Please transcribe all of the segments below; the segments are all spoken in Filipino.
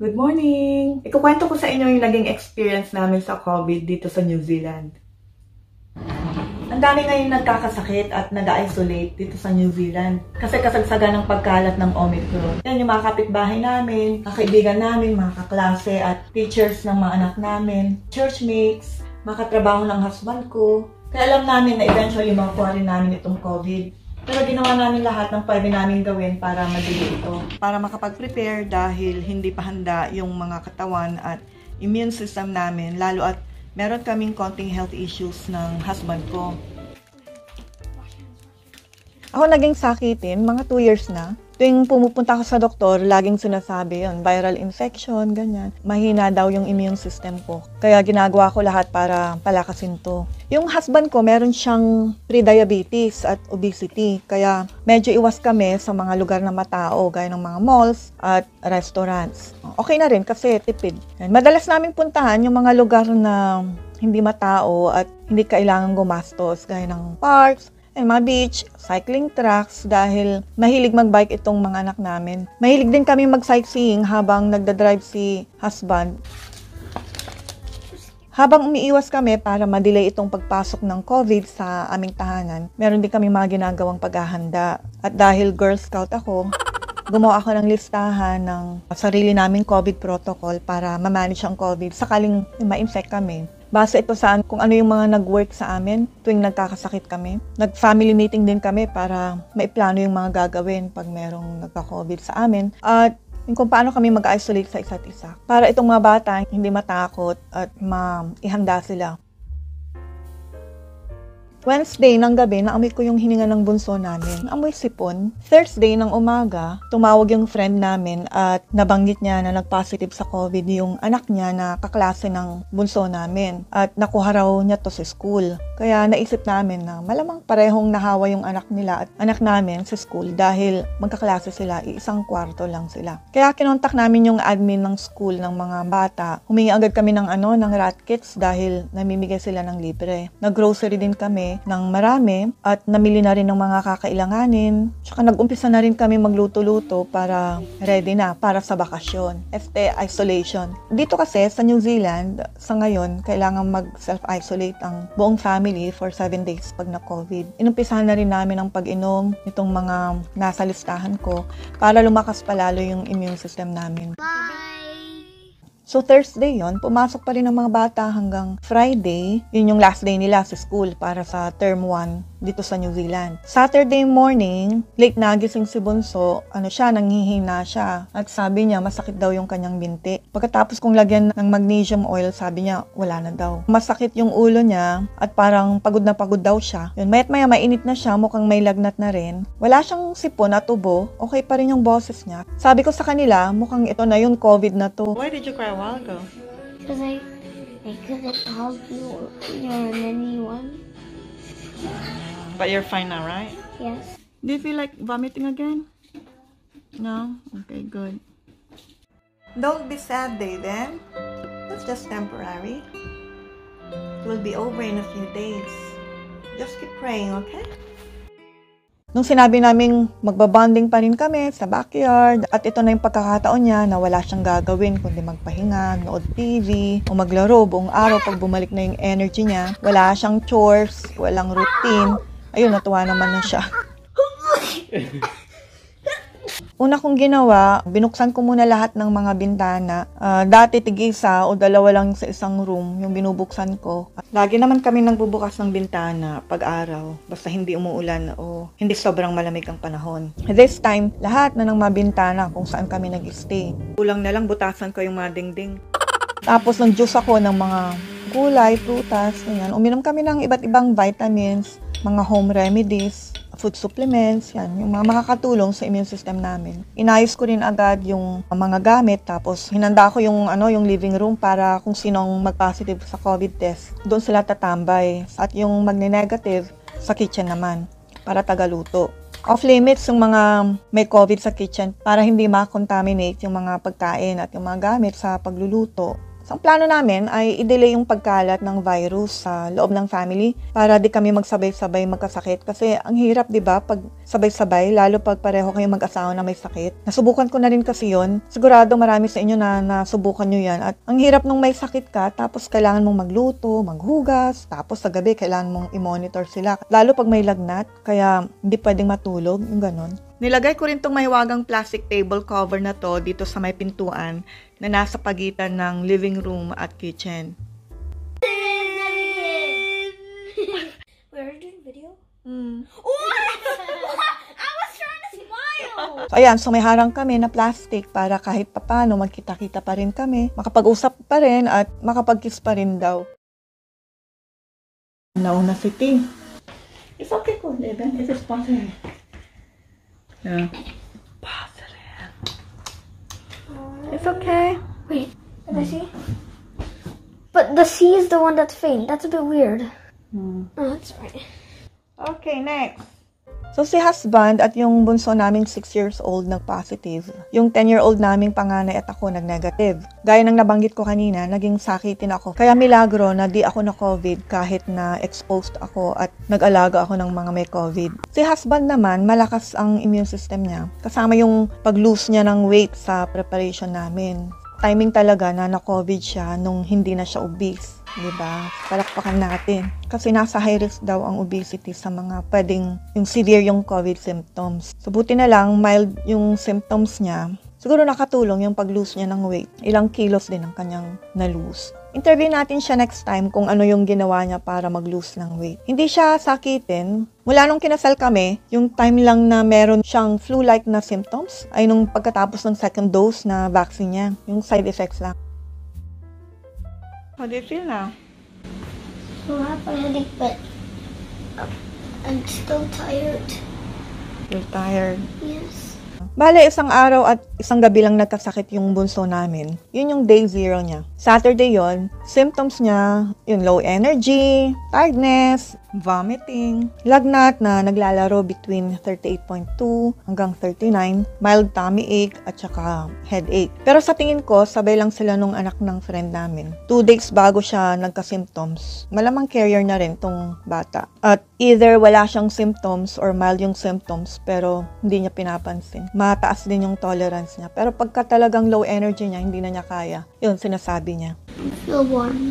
Good morning! Ikukwento ko sa inyo yung naging experience namin sa COVID dito sa New Zealand. Ang dami ngayon nagkakasakit at nag-isolate dito sa New Zealand kasi kasagsagan ng pagkalat ng Omicron. Yan yung mga kapitbahay namin, mga kaibigan namin, mga kaklase at teachers ng mga anak namin, churchmates, mga katrabaho ng husband ko. Kaya alam namin na eventually makuha rin namin itong COVID. Pero ginawa namin lahat ng pwede namin gawin para madili ito. Para makapag-prepare dahil hindi pa handa yung mga katawan at immune system namin, lalo at meron kaming konting health issues ng husband ko. Ako naging sakitin, mga 2 years na. Tuwing pumupunta ako sa doktor, laging sinasabi yun, viral infection, ganyan. Mahina daw yung immune system ko. Kaya ginagawa ko lahat para palakasin to. Yung husband ko, meron siyang pre-diabetes at obesity. Kaya medyo iwas kami sa mga lugar na matao, gaya ng mga malls at restaurants. Okay na rin kasi tipid. Madalas namin puntahan yung mga lugar na hindi matao at hindi kailangan gumastos, gaya ng parks, mga beach, cycling tracks dahil mahilig mag-bike itong mga anak namin. Mahilig din kami mag-sightseeing habang nagdadrive si husband. Habang umiiwas kami para ma-delay itong pagpasok ng COVID sa aming tahanan, meron din kami mga ginagawang paghahanda. At dahil Girl Scout ako, gumawa ako ng listahan ng sarili naming COVID protocol para ma-manage ang COVID sakaling ma-infect kami. Base ito sa kung ano yung mga nag-work sa amin tuwing nagkakasakit kami. Nag-family meeting din kami para maiplano yung mga gagawin pag merong nagka-COVID sa amin. At kung paano kami mag-isolate sa isa't isa. Para itong mga bata hindi matakot at maihanda sila. Wednesday ng gabi, naamoy ko yung hininga ng bunso namin. Amoy sipon. Thursday ng umaga, tumawag yung friend namin at nabanggit niya na nag-positive sa COVID yung anak niya na kaklase ng bunso namin. At nakuha raw niya to sa school. Kaya naisip namin na malamang parehong nahawa yung anak nila at anak namin sa school dahil magkaklase sila, isang kwarto lang sila. Kaya kinontak namin yung admin ng school ng mga bata. Humingi agad kami ng rat kits dahil namimigay sila ng libre. Nag-grocery din kami ng marami at namili na rin ng mga kakailanganin. Tsaka nag-umpisa na rin kami magluto-luto para ready na para sa bakasyon. Isolation. Dito kasi sa New Zealand, sa ngayon, kailangan mag-self-isolate ang buong family for 7 days pag na-COVID. Inumpisahan na rin namin ang pag-inom nitong mga nasa listahan ko para lumakas palalo yung immune system namin. So Thursday yon, pumasok pa rin ang mga bata hanggang Friday. Yun yung last day nila sa school para sa term 1 dito sa New Zealand. Saturday morning, late nagising si Bunso, nanghihina siya. At sabi niya, masakit daw yung kanyang binti. Pagkatapos kong lagyan ng magnesium oil, sabi niya, wala na daw. Masakit yung ulo niya at parang pagod na pagod daw siya. Yun, mayat maya mainit na siya, mukhang may lagnat na rin. Wala siyang sipon at ubo, okay pa rin yung boses niya. Sabi ko sa kanila, mukhang ito na yung COVID na to. Why did you cry a while ago? Because I couldn't help you or anyone. But you're fine now, right? Yes. Do you feel like vomiting again? No? Okay, good. Don't be sad, David. That's just temporary. It will be over in a few days. Just keep praying, okay? Nung sinabi naming magbabonding pa rin kami sa backyard at ito na yung pagkakataon niya na wala siyang gagawin kundi magpahinga, nood TV o maglaro buong araw pag bumalik na yung energy niya. Wala siyang chores, walang routine. Ayun, natuwa naman na siya. Una kong ginawa, binuksan ko muna lahat ng mga bintana. Dati tig-isa o 2 lang sa isang room yung binubuksan ko. Lagi naman kami nagbubukas ng bintana pag araw, basta hindi umuulan o hindi sobrang malamig ang panahon. This time, lahat na ng mga bintana kung saan kami nag-stay. Kulang na lang butasan ko yung mga dingding. Tapos nag-juice ako ng mga gulay, prutas, ganyan. Uminom kami ng iba't ibang vitamins, mga home remedies, food supplements, yan, yung mga makakatulong sa immune system namin. Inayos ko rin agad yung mga gamit, tapos hinanda ko yung living room para kung sinong mag-positive sa COVID test, doon sila tatambay. At yung magne-negative sa kitchen naman, para tagaluto. Off-limits yung mga may COVID sa kitchen para hindi ma-contaminate yung mga pagkain at yung mga gamit sa pagluluto. So, ang plano namin ay i-delay yung pagkalat ng virus sa loob ng family para di kami magsabay-sabay magkasakit. Kasi ang hirap, di ba, pag sabay-sabay, lalo pag pareho kayong mag-asawa na may sakit. Nasubukan ko na rin kasi yun. Sigurado marami sa inyo na nasubukan nyo yan. At ang hirap nung may sakit ka, tapos kailangan mong magluto, maghugas, tapos sa gabi kailangan mong i-monitor sila. Lalo pag may lagnat, kaya hindi pwedeng matulog, yung ganon. Nilagay ko rin tong mahiwagang plastic table cover na to dito sa may pintuan na nasa pagitan ng living room at kitchen. We're doing video? I was trying to smile. So, ayan, so may harang kami na plastic para kahit papano magkita-kita pa rin kami, makapag-usap pa rin at makapag-kiss pa rin daw. Nauna si Ting. It's okay ko, Leven. It is possible. Yeah. Positive. It's okay. Wait, let me see. But the C is the one that's faint. That's a bit weird. Oh, that's right. Okay, next. So, si husband at yung bunso naming 6 years old nag-positive. Yung 10-year-old naming panganay at ako nag-negative. Gaya ng nabanggit ko kanina, naging sakitin ako. Kaya milagro na di ako na-COVID kahit na exposed ako at nag-alaga ako ng mga may COVID. Si husband naman, malakas ang immune system niya. Kasama yung pag-lose niya ng weight sa preparation namin. Timing talaga na na-COVID siya nung hindi na siya obese. Diba? Palakpakan natin. Kasi nasa high risk daw ang obesity sa mga pwedeng yung severe yung COVID symptoms. So, buti na lang, mild yung symptoms niya. Siguro nakatulong yung pag-lose niya ng weight. Ilang kilos din ang kanyang na-lose. Interview natin siya next time kung ano yung ginawa niya para mag-lose ng weight. Hindi siya sakitin. Mula nung kinasal kami, yung time lang na meron siyang flu-like na symptoms ay nung pagkatapos ng second dose na vaccine niya. Yung side effects lang. How do you feel now? So I have a headache, but I'm still tired. You're tired. Yes. Bale, isang araw at isang gabi lang nagkasakit yung bunso namin. Yun yung day 0 niya. Saturday yon, symptoms niya, yung low energy, tiredness, vomiting, lagnat na naglalaro between 38.2 hanggang 39, mild tummy ache at saka headache. Pero sa tingin ko, sabay lang sila nung anak ng friend namin. 2 days bago siya nagka-symptoms. Malamang carrier na rin tong bata. At either wala siyang symptoms or mild yung symptoms pero hindi niya pinapansin. Mataas din yung tolerance niya. Pero pagka talagang low energy niya, hindi na niya kaya. Yun, sinasabi niya. I feel warm.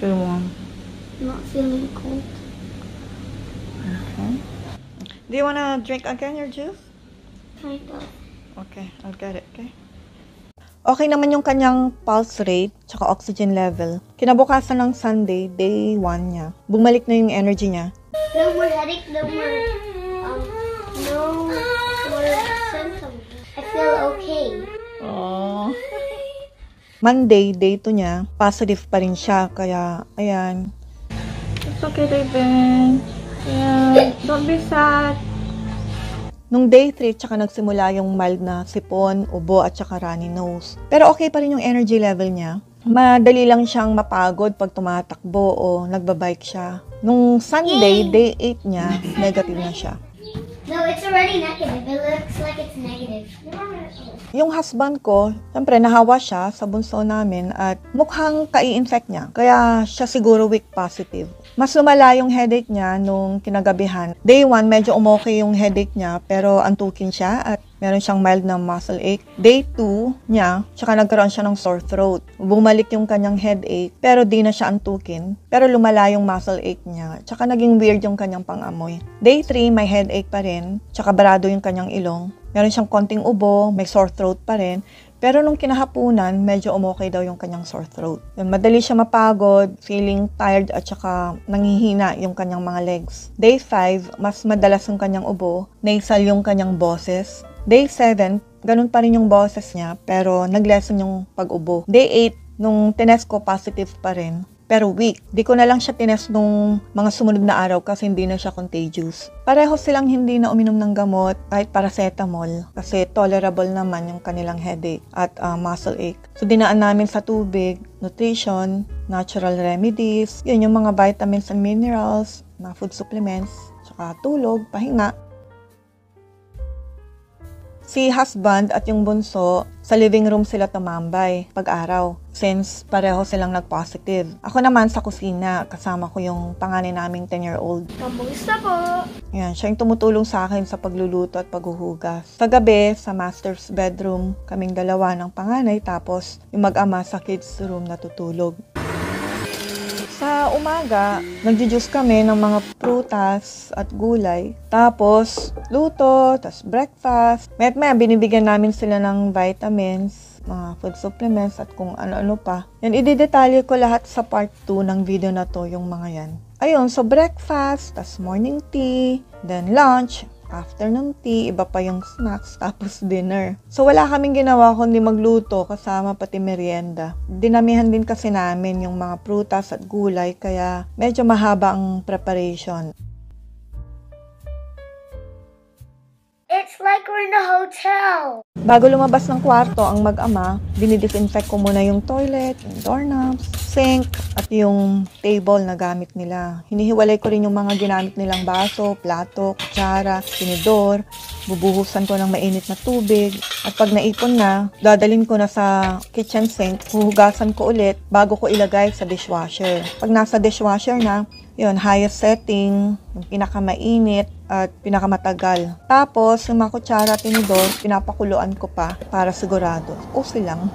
Feel warm. I'm not feeling cold. Okay. Do you wanna drink again your juice? Kind of. Okay, I'll get it, okay? Okay naman yung kanyang pulse rate tsaka oxygen level. Kinabukasan ng Sunday, day 1 niya. Bumalik na yung energy niya. No more headache, no more symptoms. I feel okay. Oh. Monday, day 2 niya, positive pa rin siya. Kaya, ayan. It's okay, Raven. Yeah, don't be sad. Nung day 3, tsaka nagsimula yung mild na sipon, ubo, at tsaka runny nose. Pero okay pa rin yung energy level niya. Madali lang siyang mapagod pag tumatakbo o nagbabike siya. Nung Sunday, day 8 niya, negative na siya. No, it's already negative. It looks like it's negative. Yung husband ko, syempre nahawa siya sa bunso namin at mukhang kai-infect niya. Kaya siya siguro weak positive. Mas lumala yung headache niya nung kinagabihan. Day 1, medyo umokay yung headache niya pero antukin siya at meron siyang mild na muscle ache. Day 2 niya, tsaka nagkaroon siya ng sore throat. Bumalik yung kanyang headache pero di na siya antukin. Pero lumala yung muscle ache niya. Tsaka naging weird yung kanyang pangamoy. Day 3, may headache pa rin. Tsaka barado yung kanyang ilong. Meron siyang konting ubo, may sore throat pa rin. Pero nung kinahapunan, medyo umokay daw yung kanyang sore throat. Yun, madali siya mapagod, feeling tired at saka nanghihina yung kanyang mga legs. Day 5, mas madalas yung kanyang ubo, nasal yung kanyang boses. Day 7, ganun pa rin yung boses niya, pero nag-lessen yung pag-ubo. Day 8, nung tinest ko, positive pa rin, pero weak. Di ko na lang siya tinest nung mga sumunod na araw kasi hindi na siya contagious. Pareho silang hindi na uminom ng gamot kahit paracetamol kasi tolerable naman yung kanilang headache at muscle ache. So dinaan namin sa tubig, nutrition, natural remedies, yun yung mga vitamins and minerals, mga food supplements, saka tulog, pahinga. Si husband at yung bunso, sa living room sila tumambay pag-araw since pareho silang nag-positive. Ako naman sa kusina, kasama ko yung panganay naming 10-year-old. Kamusta po? Yan, siya yung tumutulong sa akin sa pagluluto at paghuhugas. Sa gabi, sa master's bedroom, kaming dalawa ng panganay, tapos yung mag-ama sa kids room natutulog. Sa umaga, nagjujuice kami ng mga prutas at gulay. Tapos, luto, tapos breakfast. May binibigyan namin sila ng vitamins, mga food supplements, at kung ano-ano pa. Yan, ididetalye ko lahat sa part 2 ng video na to, yung mga yan. Ayun, so breakfast, tapos morning tea, then lunch, afternoon tea, iba pa yung snacks, tapos dinner. So, wala kaming ginawa kundi magluto kasama pati merienda. Dinamihan din kasi namin yung mga prutas at gulay, kaya medyo mahaba ang preparation. It's like we're in a hotel. Bago lumabas ng kwarto ang mag-ama, dinidisinfect ko muna yung toilet, yung doorknobs, sink, at yung table na gamit nila. Hinihiwalay ko rin yung mga ginamit nilang baso, plato, kutsara, tinidor. Bubuhusan ko ng mainit na tubig. At pag naipon na, dadalhin ko na sa kitchen sink, huhugasan ko ulit bago ko ilagay sa dishwasher. Pag nasa dishwasher na, yun, highest setting, yung pinakamainit at pinakamatagal. Tapos, yung mga kutsara at tinidor, pinapakuluan ko pa para sigurado. Okay lang.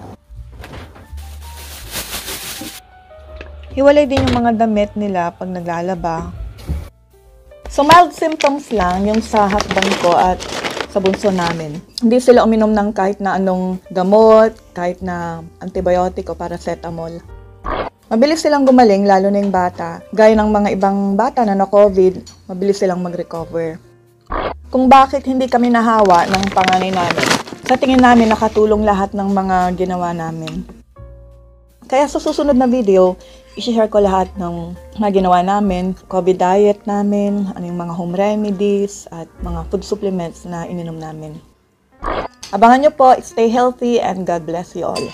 Hiwalay din yung mga damit nila pag naglalaba. So, mild symptoms lang yung sa husband ko at sa bunso namin. Hindi sila uminom ng kahit na anong gamot, kahit na antibiotic o paracetamol. Mabilis silang gumaling, lalo na yung bata. Gaya ng mga ibang bata na na-COVID, mabilis silang mag-recover. Kung bakit hindi kami nahawa ng panganay namin, sa tingin namin nakatulong lahat ng mga ginawa namin. Kaya sa susunod na video, i-share ko lahat ng mga ginawa namin, COVID diet namin, ano yung mga home remedies, at mga food supplements na ininom namin. Abangan nyo po, stay healthy, and God bless you all.